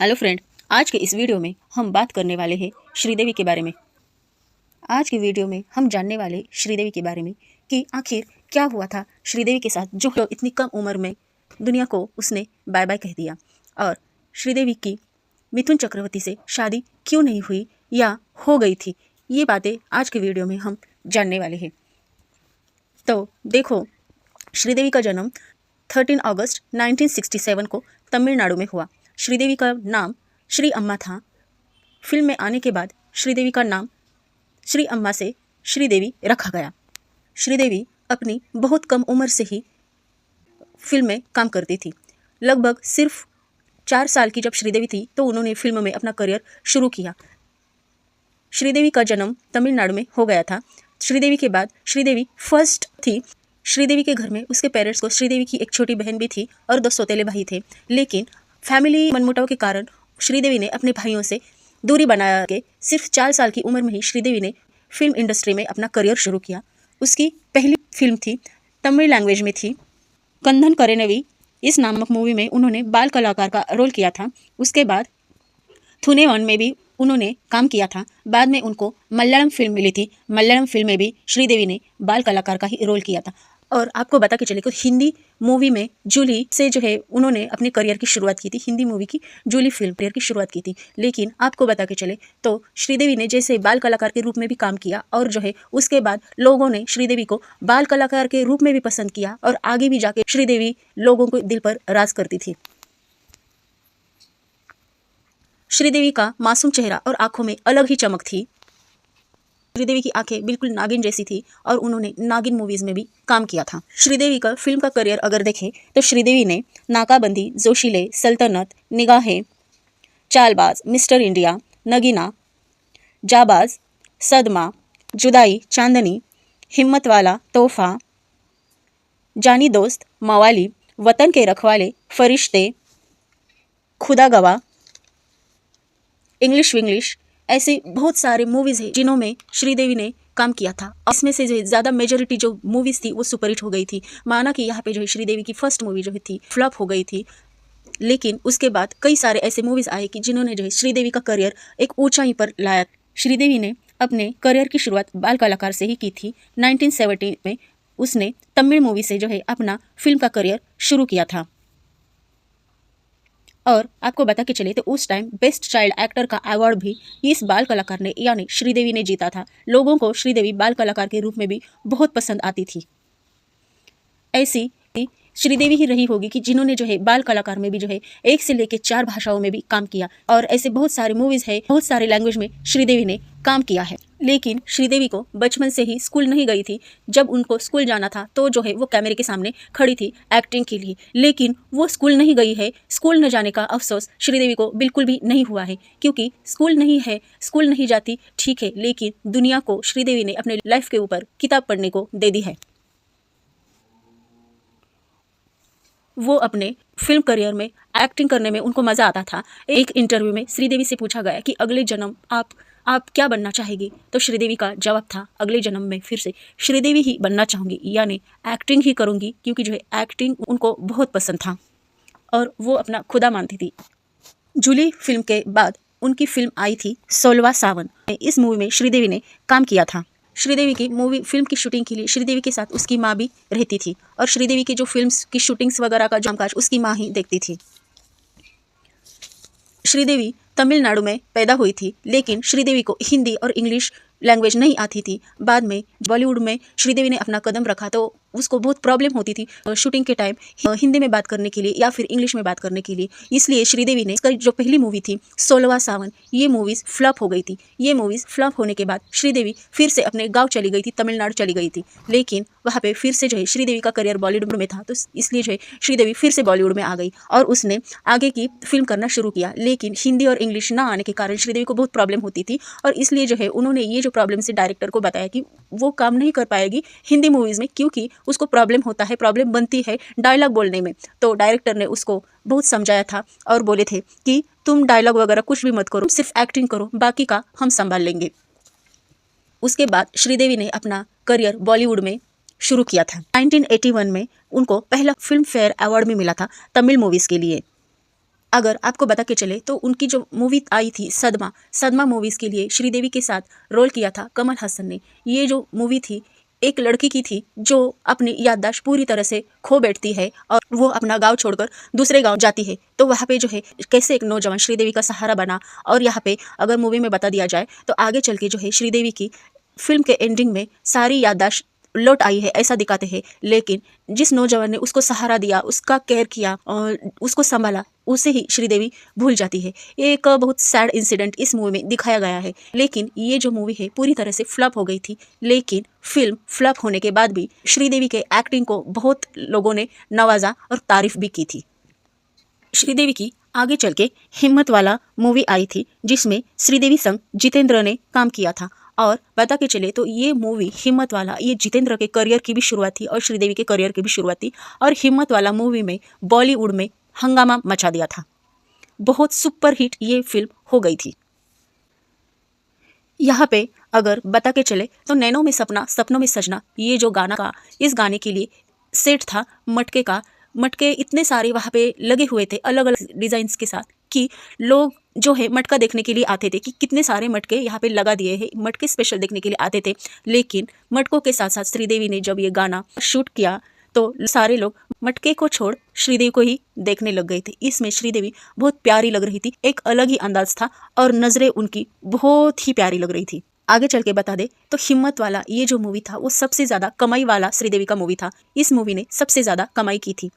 Hello friend, आज के इस वीडियो में हम बात करने वाले हैं श्रीदेवी के बारे में। आज के वीडियो में हम जानने वाले श्रीदेवी के बारे में कि आखिर क्या हुआ था श्रीदेवी के साथ जो इतनी कम उम्र में दुनिया को उसने बाय बाय कह दिया, और श्रीदेवी की मिथुन चक्रवर्ती से शादी क्यों नहीं हुई या हो गई थी। ये बातें आज के वीडियो में हम जानने वाले हैं। तो देखो, श्रीदेवी का जन्म 13 अगस्त 1967 को तमिलनाडु में हुआ। श्रीदेवी का नाम श्री अम्मा था। फिल्म में आने के बाद श्रीदेवी का नाम श्री अम्मा से श्रीदेवी रखा गया। श्रीदेवी अपनी बहुत कम उम्र से ही फिल्म में काम करती थी। लगभग सिर्फ 4 साल की जब श्रीदेवी थी तो उन्होंने फिल्म में अपना करियर शुरू किया। श्रीदेवी का जन्म तमिलनाडु में हो गया था। श्रीदेवी के बाद श्रीदेवी फर्स्ट थी। श्रीदेवी के घर में उसके पेरेंट्स को श्रीदेवी की एक छोटी बहन भी थी और 2 सौतेले भाई थे, लेकिन फैमिली मनमुटाव के कारण श्रीदेवी ने अपने भाइयों से दूरी बना के सिर्फ 4 साल की उम्र में ही श्रीदेवी ने फिल्म इंडस्ट्री में अपना करियर शुरू किया। उसकी पहली फिल्म थी, तमिल लैंग्वेज में थी, कंधन करेनवी। इस नामक मूवी में उन्होंने बाल कलाकार का रोल किया था। उसके बाद थुने वन में भी उन्होंने काम किया था। बाद में उनको मलयालम फिल्म मिली थी। मलयालम फिल्म में भी श्रीदेवी ने बाल कलाकार का ही रोल किया था। और आपको बता के चले कि हिंदी मूवी में जूली से उन्होंने अपने करियर की शुरुआत की थी। हिंदी मूवी की जूली फिल्म करियर की शुरुआत की थी। लेकिन आपको बता के चले तो श्रीदेवी ने जैसे बाल कलाकार के रूप में भी काम किया और उसके बाद लोगों ने श्रीदेवी को बाल कलाकार के रूप में भी पसंद किया और आगे भी जाके श्रीदेवी लोगों को दिल पर राज करती थी। श्रीदेवी का मासूम चेहरा और आंखों में अलग ही चमक थी। श्रीदेवी की आंखें बिल्कुल नागिन जैसी थी और उन्होंने नागिन मूवीज में भी काम किया था। श्रीदेवी का फिल्म का करियर अगर देखें तो श्रीदेवी ने नाकाबंदी, जोशीले, सल्तनत, निगाहें, चालबाज, मिस्टर इंडिया, नगीना, जाबाज, सदमा, जुदाई, चांदनी, हिम्मत वाला तोहफा, जानी दोस्त, मवाली, वतन के रखवाले, फरिश्ते, खुदा गवाह, इंग्लिश विंग्लिश, ऐसे बहुत सारे मूवीज़ हैं जिन्हों में श्रीदेवी ने काम किया था। इसमें से ज़्यादा मेजॉरिटी जो मूवीज़ थी वो सुपरहिट हो गई थी। माना कि यहाँ पे श्रीदेवी की फर्स्ट मूवी थी फ्लॉप हो गई थी, लेकिन उसके बाद कई सारे ऐसे मूवीज़ आए कि जिन्होंने श्रीदेवी का करियर एक ऊंचाई पर लाया। श्रीदेवी ने अपने करियर की शुरुआत बाल कलाकार से ही की थी। 1970 में उसने तमिल मूवी से अपना फिल्म का करियर शुरू किया था। और आपको बता के चले तो उस टाइम बेस्ट चाइल्ड एक्टर का अवार्ड भी इस बाल कलाकार ने यानी श्रीदेवी ने जीता था। लोगों को श्रीदेवी बाल कलाकार के रूप में भी बहुत पसंद आती थी। ऐसी श्रीदेवी ही रही होगी कि जिन्होंने बाल कलाकार में भी 1 से लेकर 4 भाषाओं में भी काम किया, और ऐसे बहुत सारे मूवीज़ है, बहुत सारे लैंग्वेज में श्रीदेवी ने काम किया है। लेकिन श्रीदेवी को बचपन से ही स्कूल नहीं गई थी। जब उनको स्कूल जाना था तो वो कैमरे के सामने खड़ी थी एक्टिंग के लिए, लेकिन वो स्कूल नहीं गई है। स्कूल न जाने का अफसोस श्रीदेवी को बिल्कुल भी नहीं हुआ है, क्योंकि स्कूल नहीं है, स्कूल नहीं जाती ठीक है, लेकिन दुनिया को श्रीदेवी ने अपने लाइफ के ऊपर किताब पढ़ने को दे दी है। वो अपने फिल्म करियर में एक्टिंग करने में उनको मज़ा आता था। एक इंटरव्यू में श्रीदेवी से पूछा गया कि अगले जन्म आप क्या बनना चाहेगी, तो श्रीदेवी का जवाब था, अगले जन्म में फिर से श्रीदेवी ही बनना चाहूँगी, यानी एक्टिंग ही करूँगी, क्योंकि एक्टिंग उनको बहुत पसंद था और वो अपना खुदा मानती थी। जूली फिल्म के बाद उनकी फिल्म आई थी 16वां सावन। इस मूवी में श्रीदेवी ने काम किया था। श्रीदेवी की फिल्म की शूटिंग के लिए श्रीदेवी के साथ उसकी माँ भी रहती थी, और श्रीदेवी की जो फिल्म्स की शूटिंग्स वगैरह का कामकाज उसकी माँ ही देखती थी। श्रीदेवी तमिलनाडु में पैदा हुई थी, लेकिन श्रीदेवी को हिंदी और इंग्लिश लैंग्वेज नहीं आती थी। बाद में बॉलीवुड में श्रीदेवी ने अपना कदम रखा तो उसको बहुत प्रॉब्लम होती थी शूटिंग के टाइम हिंदी में बात करने के लिए या फिर इंग्लिश में बात करने के लिए। इसलिए श्रीदेवी ने इसका जो पहली मूवी थी 16वां सावन, ये मूवीज़ फ्लॉप हो गई थी। ये मूवीज़ फ्लॉप होने के बाद श्रीदेवी फिर से अपने गाँव चली गई थी, तमिलनाडु चली गई थी, लेकिन वहाँ पर फिर से श्रीदेवी का करियर बॉलीवुड में था, तो इसलिए श्रीदेवी फिर से बॉलीवुड में आ गई और उसने आगे की फिल्म करना शुरू किया। लेकिन हिंदी और इंग्लिश ना आने के कारण श्रीदेवी को बहुत प्रॉब्लम होती थी, और इसलिए उन्होंने ये प्रॉब्लम से डायरेक्टर को बताया कि वो काम नहीं कर पाएगी हिंदी मूवीज़ में, क्योंकि उसको प्रॉब्लम होता है, प्रॉब्लम बनती है डायलॉग बोलने में। तो डायरेक्टर ने उसको बहुत समझाया था और बोले थे कि तुम डायलॉग वगैरह कुछ भी मत करो, सिर्फ एक्टिंग करो, बाकी का हम संभाल लेंगे। उसके बाद श्रीदेवी ने अपना करियर बॉलीवुड में शुरू किया था। 1981 में उनको पहला फिल्म फेयर अवार्ड भी मिला था तमिल मूवीज़ के लिए। अगर आपको बता के चले तो उनकी जो मूवी आई थी सदमा, सदमा मूवीज़ के लिए श्रीदेवी के साथ रोल किया था कमल हसन ने। ये जो मूवी थी एक लड़की की थी जो अपनी याददाश्त पूरी तरह से खो बैठती है और वो अपना गांव छोड़कर दूसरे गांव जाती है। तो वहाँ पे जो है कैसे एक नौजवान श्रीदेवी का सहारा बना। और यहाँ पे अगर मूवी में बता दिया जाए तो आगे चल के जो है श्रीदेवी की फिल्म के एंडिंग में सारी याददाश्त लौट आई है ऐसा दिखाते हैं। लेकिन जिस नौजवान ने उसको सहारा दिया, उसका केयर किया और उसको संभाला, उसे ही श्रीदेवी भूल जाती है। ये एक बहुत सैड इंसिडेंट इस मूवी में दिखाया गया है। लेकिन ये जो मूवी है पूरी तरह से फ्लॉप हो गई थी। लेकिन फिल्म फ्लॉप होने के बाद भी श्रीदेवी के एक्टिंग को बहुत लोगों ने नवाजा और तारीफ भी की थी। श्रीदेवी की आगे चल के हिम्मत वाला मूवी आई थी जिसमें श्रीदेवी संग जितेंद्र ने काम किया था। और बता के चले तो ये मूवी हिम्मत वाला ये जितेंद्र के करियर की भी शुरुआत थी और श्रीदेवी के करियर की भी शुरुआत थी। और हिम्मत वाला मूवी में बॉलीवुड में हंगामा मचा दिया था। बहुत सुपर हिट ये फिल्म हो गई थी। यहाँ पे अगर बता के चले तो नैनों में सपना सपनों में सजना ये जो गाना का इस गाने के लिए सेट था मटके का। मटके इतने सारे वहाँ पे लगे हुए थे अलग अलग डिजाइन्स के साथ कि लोग जो है मटका देखने के लिए आते थे कि कितने सारे मटके यहाँ पे लगा दिए हैं। मटके स्पेशल देखने के लिए आते थे। लेकिन मटकों के साथ साथ श्रीदेवी ने जब ये गाना शूट किया तो सारे लोग मटके को छोड़ श्रीदेवी को ही देखने लग गए थे। इसमें श्रीदेवी बहुत प्यारी लग रही थी, एक अलग ही अंदाज था और नजरें उनकी बहुत ही प्यारी लग रही थी। आगे चल के बता दे तो हिम्मत वाला ये जो मूवी था वो सबसे ज्यादा कमाई वाला श्रीदेवी का मूवी था। इस मूवी ने सबसे ज्यादा कमाई की थी।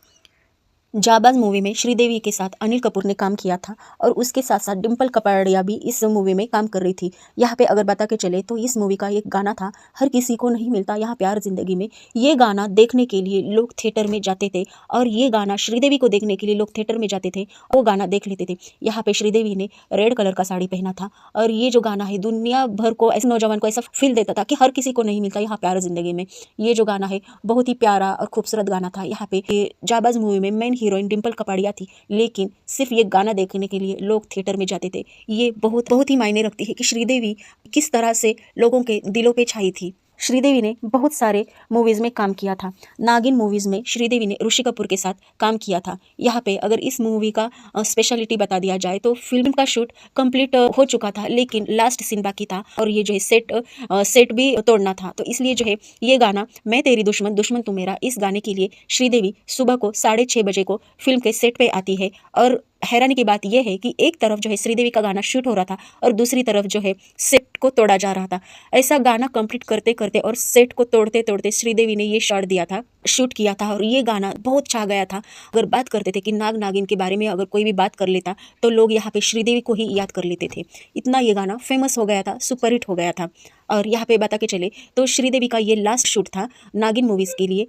जाबाज मूवी में श्रीदेवी के साथ अनिल कपूर ने काम किया था और उसके साथ साथ डिम्पल कपाड़िया भी इस मूवी में काम कर रही थी। यहाँ पे अगर बता के चले तो इस मूवी का एक गाना था हर किसी को नहीं मिलता यहाँ प्यार जिंदगी में। ये गाना देखने के लिए लोग थिएटर में जाते थे और ये गाना श्रीदेवी को देखने के लिए लोग थिएटर में जाते थे, वो गाना देख लेते थे। यहाँ पे श्रीदेवी ने रेड कलर का साड़ी पहना था और ये जो गाना है दुनिया भर को ऐसे नौजवान को ऐसा फील देता था कि हर किसी को नहीं मिलता यहाँ प्यार जिंदगी में। ये जो गाना है बहुत ही प्यारा और खूबसूरत गाना था। यहाँ पे जाबाज मूवी में मेन हीरोइन डिम्पल कपाड़िया थी, लेकिन सिर्फ ये गाना देखने के लिए लोग थिएटर में जाते थे। ये बहुत ही मायने रखती है कि श्रीदेवी किस तरह से लोगों के दिलों पे छाई थी। श्रीदेवी ने बहुत सारे मूवीज़ में काम किया था। नागिन मूवीज़ में श्रीदेवी ने ऋषि कपूर के साथ काम किया था। यहाँ पे अगर इस मूवी का स्पेशलिटी बता दिया जाए तो फिल्म का शूट कंप्लीट हो चुका था लेकिन लास्ट सीन बाकी था और ये जो है सेट भी तोड़ना था। तो इसलिए जो है ये गाना मैं तेरी दुश्मन दुश्मन तू मेरा, इस गाने के लिए श्रीदेवी सुबह को 6:30 बजे को फिल्म के सेट पे आती है। और हैरानी की बात यह है कि एक तरफ जो है श्रीदेवी का गाना शूट हो रहा था और दूसरी तरफ जो है सेट को तोड़ा जा रहा था। ऐसा गाना कंप्लीट करते करते और सेट को तोड़ते तोड़ते श्रीदेवी ने ये शॉट दिया था, शूट किया था और ये गाना बहुत छा गया था। अगर बात करते थे कि नाग नागिन के बारे में अगर कोई भी बात कर लेता तो लोग यहाँ पे श्रीदेवी को ही याद कर लेते थे। इतना ये गाना फेमस हो गया था, सुपरहिट हो गया था। और यहाँ पे बता के चले तो श्रीदेवी का ये लास्ट शूट था नागिन मूवीज़ के लिए।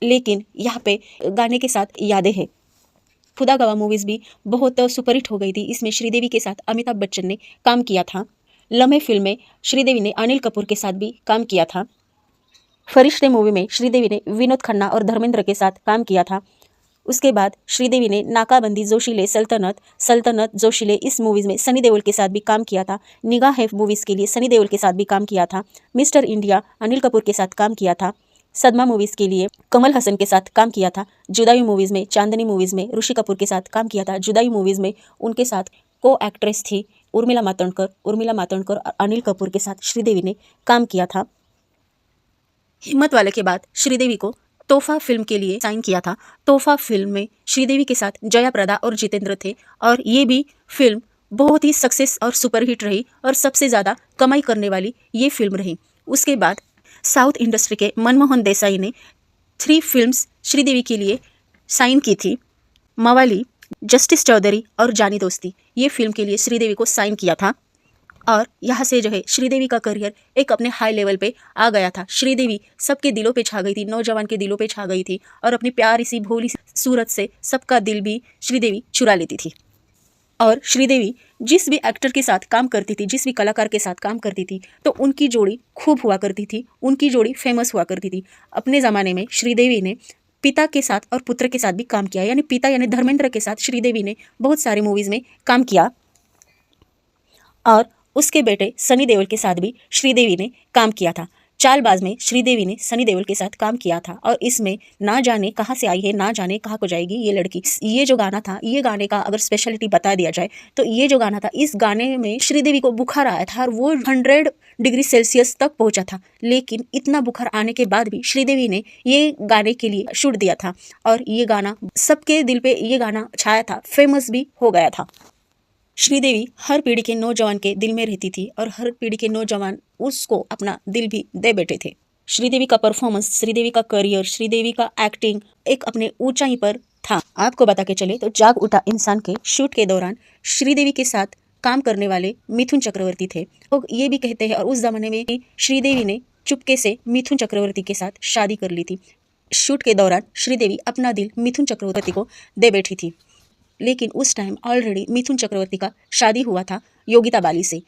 लेकिन यहाँ पे गाने के साथ यादें हैं। खुदा गवाह मूवीज़ भी बहुत सुपरहिट हो गई थी। इसमें श्रीदेवी के साथ अमिताभ बच्चन ने काम किया था। लम्हे फिल्म में श्रीदेवी ने अनिल कपूर के साथ भी काम किया था। फरिश्ते मूवी में श्रीदेवी ने विनोद खन्ना और धर्मेंद्र के साथ काम किया था। उसके बाद श्रीदेवी ने नाकाबंदी, जोशीले, सल्तनत जोशीले इस मूवीज़ में सनी देओल के साथ भी काम किया था। निगाह है मूवीज़ के लिए सनी देओल के साथ भी काम किया था। मिस्टर इंडिया अनिल कपूर के साथ काम किया था। सदमा मूवीज़ के लिए कमल हसन के साथ काम किया था। जुदाई मूवीज़ में, चांदनी मूवीज़ में ऋषि कपूर के साथ काम किया था। जुदाई मूवीज़ में उनके साथ को एक्ट्रेस थी उर्मिला मातोंडकर और अनिल कपूर के साथ श्रीदेवी ने काम किया था। हिम्मत वाले के बाद श्रीदेवी को तोहफा फिल्म के लिए साइन किया था। तोहफा फिल्म में श्रीदेवी के साथ जया प्रदा और जितेंद्र थे और ये भी फिल्म बहुत ही सक्सेस और सुपरहिट रही और सबसे ज़्यादा कमाई करने वाली ये फिल्म रही। उसके बाद साउथ इंडस्ट्री के मनमोहन देसाई ने 3 फिल्म्स श्रीदेवी के लिए साइन की थी। मवाली, जस्टिस चौधरी और जानी दोस्ती ये फिल्म के लिए श्रीदेवी को साइन किया था। और यहाँ से जो है श्रीदेवी का करियर एक अपने हाई लेवल पे आ गया था। श्रीदेवी सबके दिलों पे छा गई थी, नौजवान के दिलों पे छा गई थी और अपनी प्यारी सी भोली सूरत से सबका दिल भी श्रीदेवी चुरा लेती थी। और श्रीदेवी जिस भी एक्टर के साथ काम करती थी, जिस भी कलाकार के साथ काम करती थी तो उनकी जोड़ी खूब हुआ करती थी, उनकी जोड़ी फेमस हुआ करती थी। अपने ज़माने में श्रीदेवी ने पिता के साथ और पुत्र के साथ भी काम किया, यानी पिता यानी धर्मेंद्र के साथ श्रीदेवी ने बहुत सारी मूवीज़ में काम किया और उसके बेटे सनी देओल के साथ भी श्रीदेवी ने काम किया था। चालबाज में श्रीदेवी ने सनी देओल के साथ काम किया था और इसमें ना जाने कहाँ से आई है, ना जाने कहाँ को जाएगी ये लड़की। ये जो गाना था, ये गाने का अगर स्पेशलिटी बता दिया जाए तो ये जो गाना था, इस गाने में श्रीदेवी को बुखार आया था और वो 100 डिग्री सेल्सियस तक पहुंचा था। लेकिन इतना बुखार आने के बाद भी श्रीदेवी ने ये गाने के लिए शूट दिया था और ये गाना सबके दिल पे ये गाना छाया था, फेमस भी हो गया था। श्रीदेवी हर पीढ़ी के नौजवान के दिल में रहती थी और हर पीढ़ी के नौजवान उसको अपना दिल भी दे बैठे थे। श्रीदेवी का परफॉर्मेंस, श्रीदेवी का करियर, श्रीदेवी का एक्टिंग एक अपने ऊंचाई पर था। आपको बता के चले तो जाग उठा इंसान के शूट के दौरान श्रीदेवी के साथ काम करने वाले मिथुन चक्रवर्ती थे। लोग ये भी कहते हैं और उस जमाने में श्रीदेवी ने चुपके से मिथुन चक्रवर्ती के साथ शादी कर ली थी। शूट के दौरान श्रीदेवी अपना दिल मिथुन चक्रवर्ती को दे बैठी थी, लेकिन उस टाइम ऑलरेडी मिथुन चक्रवर्ती का शादी हुआ था योगिता बाली से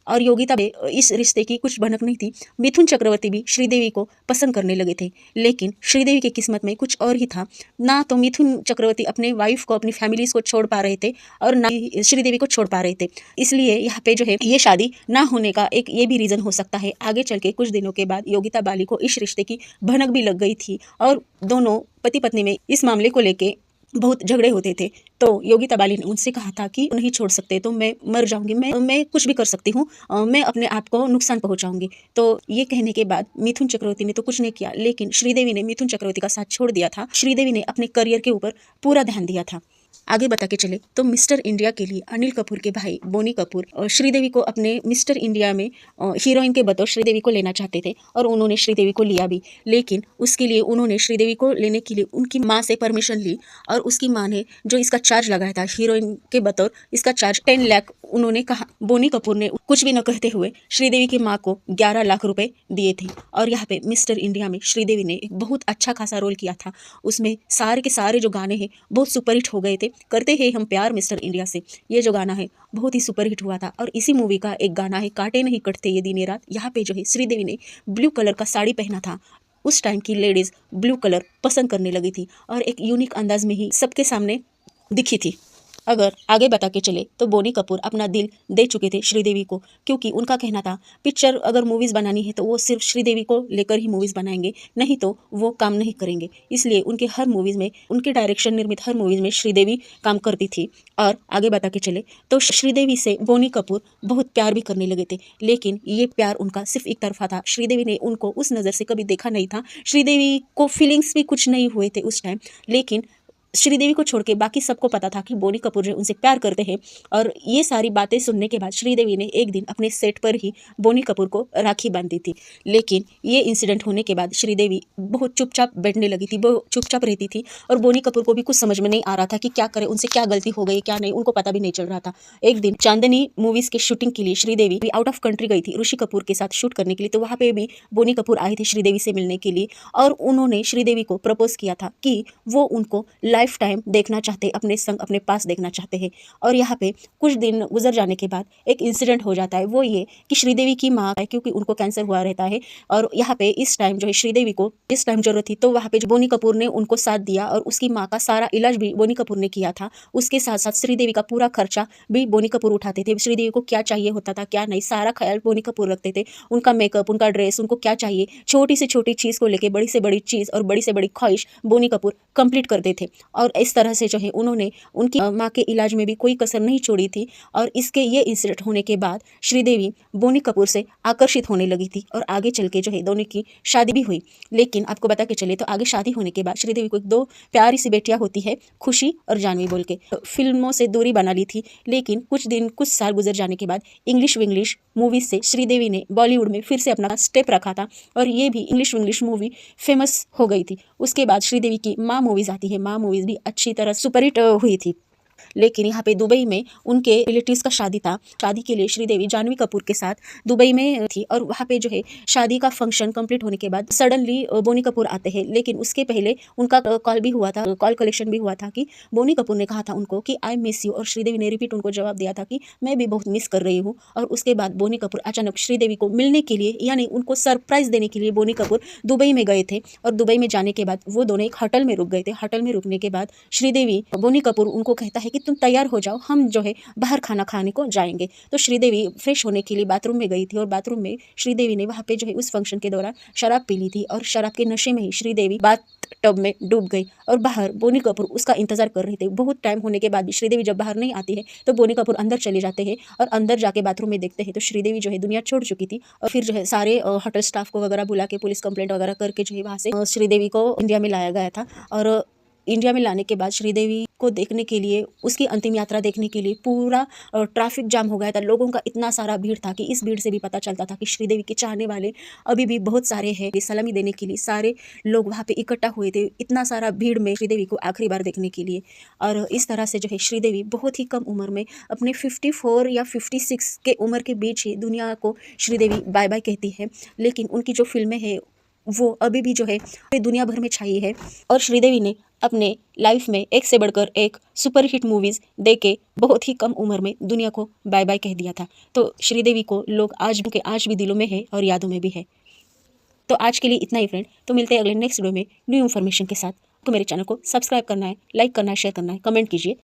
और योगिता में इस रिश्ते की कुछ भनक नहीं थी। मिथुन चक्रवर्ती भी श्रीदेवी को पसंद करने लगे थे, लेकिन श्रीदेवी की किस्मत में कुछ और ही था। ना तो मिथुन चक्रवर्ती अपने वाइफ को, अपनी फैमिलीज को छोड़ पा रहे थे और ना ही श्रीदेवी को छोड़ पा रहे थे। इसलिए यहाँ पे जो है ये शादी ना होने का एक ये भी रीज़न हो सकता है। आगे चल के कुछ दिनों के बाद योगिता बाली को इस रिश्ते की भनक भी लग गई थी और दोनों पति पत्नी में इस मामले को लेके बहुत झगड़े होते थे। तो योगिता बाली ने उनसे कहा था कि नहीं छोड़ सकते तो मैं मर जाऊंगी, मैं कुछ भी कर सकती हूँ, मैं अपने आप को नुकसान पहुंचाऊंगी। तो ये कहने के बाद मिथुन चक्रवर्ती ने तो कुछ नहीं किया, लेकिन श्रीदेवी ने मिथुन चक्रवर्ती का साथ छोड़ दिया था। श्रीदेवी ने अपने करियर के ऊपर पूरा ध्यान दिया था। आगे बता के चले तो मिस्टर इंडिया के लिए अनिल कपूर के भाई बोनी कपूर श्रीदेवी को अपने मिस्टर इंडिया में हीरोइन के बतौर श्रीदेवी को लेना चाहते थे और उन्होंने श्रीदेवी को लिया भी। लेकिन उसके लिए उन्होंने श्रीदेवी को लेने के लिए उनकी माँ से परमिशन ली और उसकी माँ ने जो इसका चार्ज लगाया था हीरोइन के बतौर, इसका चार्ज 10 लाख उन्होंने कहा। बोनी कपूर ने कुछ भी न कहते हुए श्रीदेवी की माँ को 11 लाख रुपए दिए थे और यहाँ पे मिस्टर इंडिया में श्रीदेवी ने एक बहुत अच्छा खासा रोल किया था। उसमें सारे के सारे जो गाने हैं बहुत सुपरहिट हो गए थे। करते हैं हम प्यार मिस्टर इंडिया से, ये जो गाना है बहुत ही सुपरहिट हुआ था। और इसी मूवी का एक गाना है कांटे नहीं कटते ये दिन ये रात। यहाँ पे जो है श्रीदेवी ने ब्लू कलर का साड़ी पहना था। उस टाइम की लेडीज ब्लू कलर पसंद करने लगी थी और एक यूनिक अंदाज में ही सबके सामने दिखी थी। अगर आगे बता के चले तो बोनी कपूर अपना दिल दे चुके थे श्रीदेवी को, क्योंकि उनका कहना था पिक्चर अगर मूवीज़ बनानी है तो वो सिर्फ श्रीदेवी को लेकर ही मूवीज़ बनाएंगे, नहीं तो वो काम नहीं करेंगे। इसलिए उनके हर मूवीज़ में, उनके डायरेक्शन निर्मित हर मूवीज़ में श्रीदेवी काम करती थी। और आगे बता के चले तो श्रीदेवी से बोनी कपूर बहुत प्यार भी करने लगे थे, लेकिन ये प्यार उनका सिर्फ एक तरफा था। श्रीदेवी ने उनको उस नज़र से कभी देखा नहीं था। श्रीदेवी को फीलिंग्स भी कुछ नहीं हुए थे उस टाइम, लेकिन श्रीदेवी को छोड़ के बाकी सबको पता था कि बोनी कपूर जो उनसे प्यार करते हैं। और ये सारी बातें सुनने के बाद श्रीदेवी ने एक दिन अपने सेट पर ही बोनी कपूर को राखी बांधी थी। लेकिन ये इंसिडेंट होने के बाद श्रीदेवी बहुत चुपचाप बैठने लगी थी, वो चुपचाप रहती थी और बोनी कपूर को भी कुछ समझ में नहीं आ रहा था कि क्या करे, उनसे क्या गलती हो गई क्या नहीं, उनको पता भी नहीं चल रहा था। एक दिन चांदनी मूवीज़ के शूटिंग के लिए श्रीदेवी आउट ऑफ कंट्री गई थी ऋषि कपूर के साथ शूट करने के लिए। तो वहाँ पे भी बोनी कपूर आए थे श्रीदेवी से मिलने के लिए और उन्होंने श्रीदेवी को प्रपोज किया था कि वो उनको लाइफ टाइम देखना चाहते, अपने संग अपने पास देखना चाहते हैं। और यहाँ पे कुछ दिन गुजर जाने के बाद एक इंसिडेंट हो जाता है, वो ये कि श्रीदेवी की माँ, क्योंकि उनको कैंसर हुआ रहता है और यहाँ पे इस टाइम जो है श्रीदेवी को इस टाइम जरूरत थी, तो वहाँ पे जो बोनी कपूर ने उनको साथ दिया और उसकी माँ का सारा इलाज भी बोनी कपूर ने किया था। उसके साथ साथ श्रीदेवी का पूरा खर्चा भी बोनी कपूर उठाते थे। श्रीदेवी को क्या चाहिए होता था क्या नहीं, सारा ख्याल बोनी कपूर रखते थे। उनका मेकअप, उनका ड्रेस, उनको क्या चाहिए, छोटी से छोटी चीज़ को लेकर बड़ी से बड़ी चीज़ और बड़ी से बड़ी ख्वाहिश बोनी कपूर कंप्लीट करते थे। और इस तरह से जो है उन्होंने उनकी माँ के इलाज में भी कोई कसर नहीं छोड़ी थी। और इसके ये इंसिडेंट होने के बाद श्रीदेवी बोनी कपूर से आकर्षित होने लगी थी और आगे चल के जो है दोनों की शादी भी हुई। लेकिन आपको बता के चले तो आगे शादी होने के बाद श्रीदेवी को 2 प्यारी सी बेटियां होती है, खुशी और जानवी बोल के। फिल्मों से दूरी बना ली थी, लेकिन कुछ साल गुजर जाने के बाद इंग्लिश विंग्लिश मूवीज से श्रीदेवी ने बॉलीवुड में फिर से अपना स्टेप रखा था और ये भी इंग्लिश विंग्लिश मूवी फेमस हो गई थी। उसके बाद श्रीदेवी की माँ मूवीज़ आती है, माँ मूवीज़ भी अच्छी तरह सुपरहिट हुई थी। लेकिन यहाँ पे दुबई में उनके रिलेटिव्स का शादी था। शादी के लिए श्रीदेवी जानवी कपूर के साथ दुबई में थी और वहाँ पे जो है शादी का फंक्शन कंप्लीट होने के बाद सडनली बोनी कपूर आते हैं। लेकिन उसके पहले उनका कॉल भी हुआ था, कॉल कलेक्शन भी हुआ था कि बोनी कपूर ने कहा था उनको कि आई मिस यू, और श्रीदेवी ने रिपीट उनको जवाब दिया था कि मैं भी बहुत मिस कर रही हूँ। और उसके बाद बोनी कपूर अचानक श्रीदेवी को मिलने के लिए, यानी उनको सरप्राइज देने के लिए बोनी कपूर दुबई में गए थे। और दुबई में जाने के बाद वो दोनों एक होटल में रुक गए थे। होटल में रुकने के बाद श्रीदेवी, बोनी कपूर उनको कहता है कि तुम तैयार हो जाओ, हम जो है बाहर खाना खाने को जाएंगे। तो श्रीदेवी फ्रेश होने के लिए बाथरूम में गई थी और बाथरूम में श्रीदेवी ने वहाँ पे जो है उस फंक्शन के दौरान शराब पी ली थी और शराब के नशे में ही श्रीदेवी बाथ टब में डूब गई और बाहर बोनी कपूर उसका इंतजार कर रहे थे। बहुत टाइम होने के बाद भी श्रीदेवी जब बाहर नहीं आती है तो बोनी कपूर अंदर चले जाते हैं और अंदर जाके बाथरूम में देखते हैं तो श्रीदेवी जो है दुनिया छोड़ चुकी थी। और फिर जो है सारे होटल स्टाफ को वगैरह बुला के पुलिस कंप्लेंट वगैरह करके जो है वहाँ से श्रीदेवी को इंडिया में लाया गया था। और इंडिया में लाने के बाद श्रीदेवी को देखने के लिए, उसकी अंतिम यात्रा देखने के लिए पूरा ट्रैफिक जाम हो गया था। लोगों का इतना सारा भीड़ था कि इस भीड़ से भी पता चलता था कि श्रीदेवी के चाहने वाले अभी भी बहुत सारे हैं। सलामी देने के लिए सारे लोग वहाँ पे इकट्ठा हुए थे, इतना सारा भीड़ में श्रीदेवी को आखिरी बार देखने के लिए। और इस तरह से जो है श्रीदेवी बहुत ही कम उम्र में अपने 54 या 56 के उम्र के बीच ही दुनिया को श्रीदेवी बाय बाय कहती है। लेकिन उनकी जो फिल्में हैं वो अभी भी जो है दुनिया भर में छाई है। और श्रीदेवी ने अपने लाइफ में एक से बढ़कर एक सुपरहिट मूवीज़ दे के बहुत ही कम उम्र में दुनिया को बाय बाय कह दिया था। तो श्रीदेवी को लोग आज भी दिलों में है और यादों में भी है। तो आज के लिए इतना ही फ्रेंड। तो मिलते हैं अगले नेक्स्ट वीडियो में न्यू इन्फॉर्मेशन के साथ। तो मेरे चैनल को सब्सक्राइब करना है, लाइक करना है, शेयर करना है, कमेंट कीजिए।